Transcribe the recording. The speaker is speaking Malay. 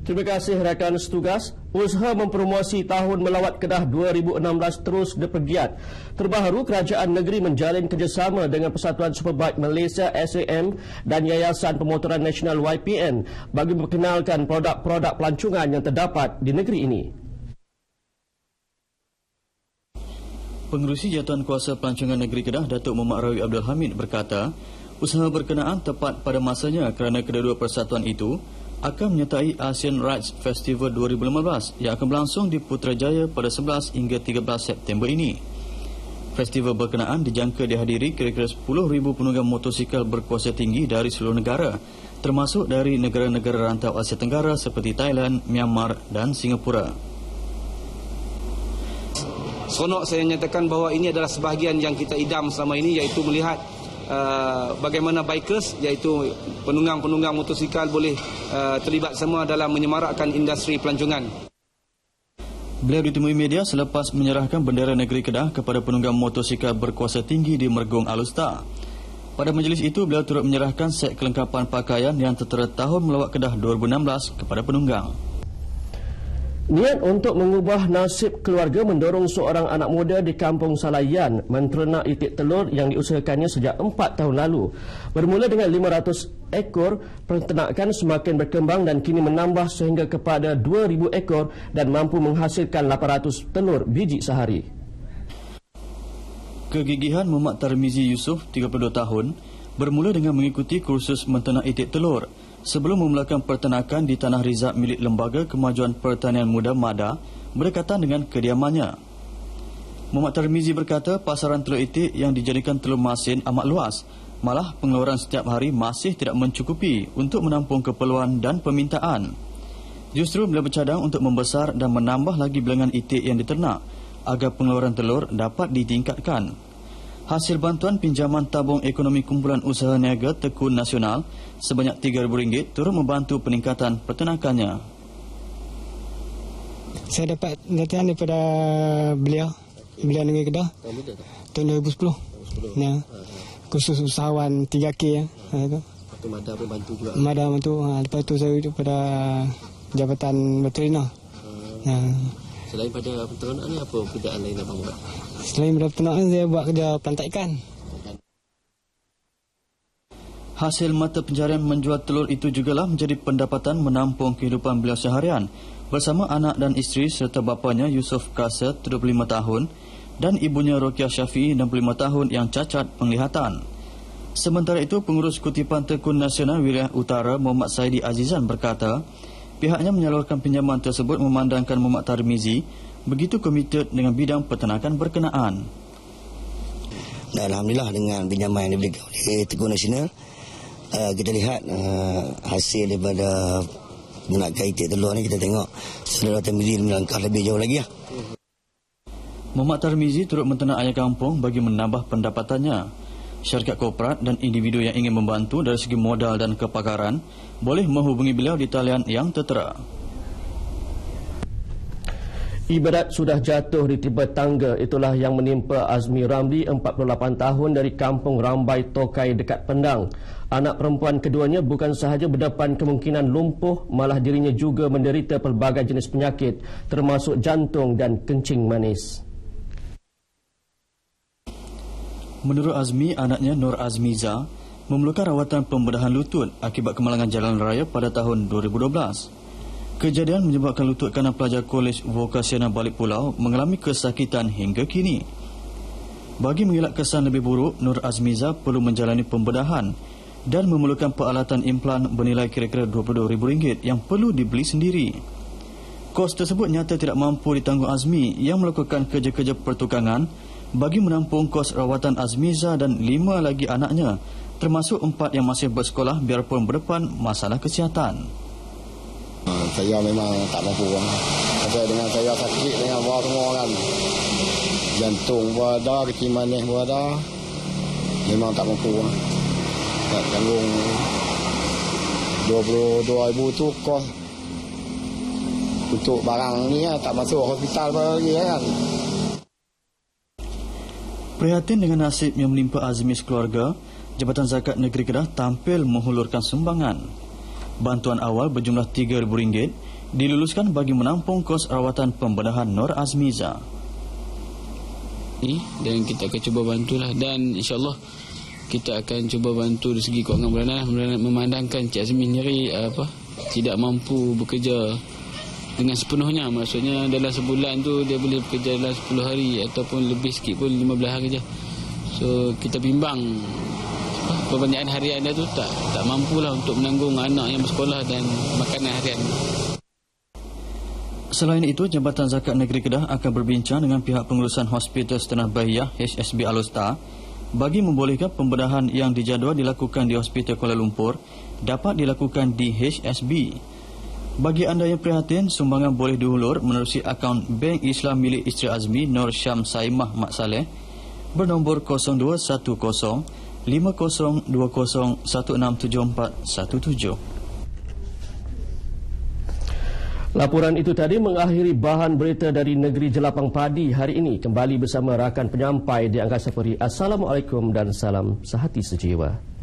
Terima kasih rakan setugas. Usaha mempromosi Tahun Melawat Kedah 2016 terus berpegiat. Terbaru, kerajaan negeri menjalin kerjasama dengan Persatuan Superbike Malaysia SAM dan Yayasan Pemotoran Nasional YPN bagi memperkenalkan produk-produk pelancongan yang terdapat di negeri ini. Pengerusi Jatuhan Kuasa Pelancongan Negeri Kedah, Datuk Muhammad Rawi Abdul Hamid berkata, usaha berkenaan tepat pada masanya kerana kedua-dua persatuan itu akan menyertai ASEAN Rides Festival 2015 yang akan berlangsung di Putrajaya pada 11 hingga 13 September ini. Festival berkenaan dijangka dihadiri kira-kira 10,000 penunggang motosikal berkuasa tinggi dari seluruh negara, termasuk dari negara-negara rantau Asia Tenggara seperti Thailand, Myanmar dan Singapura. Seronok saya nyatakan bahawa ini adalah sebahagian yang kita idam selama ini, iaitu melihat bagaimana bikers, iaitu penunggang-penunggang motosikal boleh terlibat semua dalam menyemarakkan industri pelancongan. Beliau ditemui media selepas menyerahkan bendera negeri Kedah kepada penunggang motosikal berkuasa tinggi di Mergong Alustar. Pada majlis itu, beliau turut menyerahkan set kelengkapan pakaian yang tertera Tahun Melawat Kedah 2016 kepada penunggang. Niat untuk mengubah nasib keluarga mendorong seorang anak muda di Kampung Salayan menternak itik telur yang diusahakannya sejak 4 tahun lalu. Bermula dengan 500 ekor, peternakan semakin berkembang dan kini menambah sehingga kepada 2,000 ekor dan mampu menghasilkan 800 telur biji sehari. Kegigihan Muhammad Tarmizi Yusof, 32 tahun, bermula dengan mengikuti kursus menternak itik telur sebelum memulakan peternakan di Tanah Rizak milik Lembaga Kemajuan Pertanian Muda MADA berdekatan dengan kediamannya. Muhammad Tarmizi berkata pasaran telur itik yang dijadikan telur masin amat luas, malah pengeluaran setiap hari masih tidak mencukupi untuk menampung keperluan dan permintaan. Justru beliau bercadang untuk membesar dan menambah lagi bilangan itik yang diternak agar pengeluaran telur dapat ditingkatkan. Hasil bantuan pinjaman tabung ekonomi kumpulan usaha niaga Tekun Nasional sebanyak RM3,000 turut membantu peningkatan peternakannya. Saya dapat latihan daripada beliau Negeri Kedah tahun 2010. Ya. Khusus usahawan 3K ya. Itu MADA pun bantu juga. MADA bantu. Lepas itu saya daripada Jabatan Veterina. Ya. Selain pada peternakan ni, apa pekerjaan lain abang buat? Selain pada peternakan, saya buat kerja pelantak ikan. Hasil mata pencarian menjual telur itu jugalah menjadi pendapatan menampung kehidupan beliau seharian bersama anak dan isteri serta bapanya Yusof Kasar, 35 tahun dan ibunya Rokiah Syafiee, 65 tahun yang cacat penglihatan. Sementara itu, pengurus Kutipan Tekun Nasional Wilayah Utara Muhammad Saidi Azizan berkata, pihaknya menyalurkan pinjaman tersebut memandangkan Muhammad Tarmizi begitu komited dengan bidang peternakan berkenaan. Alhamdulillah, dengan pinjaman yang diberikan oleh Tekun Nasional, kita lihat hasil daripada menakai itik telur ni, kita tengok saudara Tarmizi melangkah lebih jauh lagi. Muhammad Tarmizi turut menternak ayam kampung bagi menambah pendapatannya. Syarikat korporat dan individu yang ingin membantu dari segi modal dan kepakaran boleh menghubungi beliau di talian yang tertera. Ibarat sudah jatuh di tiba tangga, itulah yang menimpa Azmi Ramli, 48 tahun dari Kampung Rambai Tokai dekat Pendang. Anak perempuan keduanya bukan sahaja berdepan kemungkinan lumpuh, malah dirinya juga menderita pelbagai jenis penyakit termasuk jantung dan kencing manis. Menurut Azmi, anaknya Nur Azmiza memerlukan rawatan pembedahan lutut akibat kemalangan jalan raya pada tahun 2012. Kejadian menyebabkan lutut kanan pelajar Kolej Vokasional Balik Pulau mengalami kesakitan hingga kini. Bagi mengelak kesan lebih buruk, Nur Azmiza perlu menjalani pembedahan dan memerlukan peralatan implan bernilai kira-kira RM22,000 yang perlu dibeli sendiri. Kos tersebut nyata tidak mampu ditanggung Azmi yang melakukan kerja-kerja pertukangan bagi menampung kos rawatan Azmiza dan 5 lagi anaknya, termasuk 4 yang masih bersekolah biarpun berdepan masalah kesihatan. Saya memang tak mampu. Sebab dengan saya sakit dengan buah semua kan. Jantung pun ada, kencing manis pun ada. Memang tak mampu. Tak tanggung RM22,000 tu kos untuk barang ni tak masuk hospital pun lagi kan. Prihatin dengan nasib yang menimpa Azmi sekeluarga, Jabatan Zakat Negeri Kedah tampil menghulurkan sumbangan. Bantuan awal berjumlah RM3,000 diluluskan bagi menampung kos rawatan pembedahan Nur Azmiza. Dan kita akan cuba bantulah, dan insyaAllah kita akan cuba bantu dari segi kewangan bulanan, memandangkan Cik Azmi sendiri tidak mampu bekerja dengan sepenuhnya. Maksudnya dalam sebulan tu dia boleh bekerja dalam 10 hari ataupun lebih sikit pun 15 hari je. So kita bimbang perbelanjaan harian dia tu tak mampulah untuk menanggung anak yang bersekolah dan makanan harian. Selain itu, Jabatan Zakat Negeri Kedah akan berbincang dengan pihak pengurusan Hospital Setenah Bahiyah HSB Alostar bagi membolehkan pembedahan yang dijadual dilakukan di Hospital Kuala Lumpur dapat dilakukan di HSB. Bagi anda yang prihatin, sumbangan boleh dihulur menerusi akaun Bank Islam milik Isteri Azmi Nur Syam Saimah Mak Saleh bernombor 0210 5020 167417. Laporan itu tadi mengakhiri bahan berita dari Negeri Jelapang Padi hari ini. Kembali bersama rakan penyampai di Angkasa Peri. Assalamualaikum dan salam sehati sejiwa.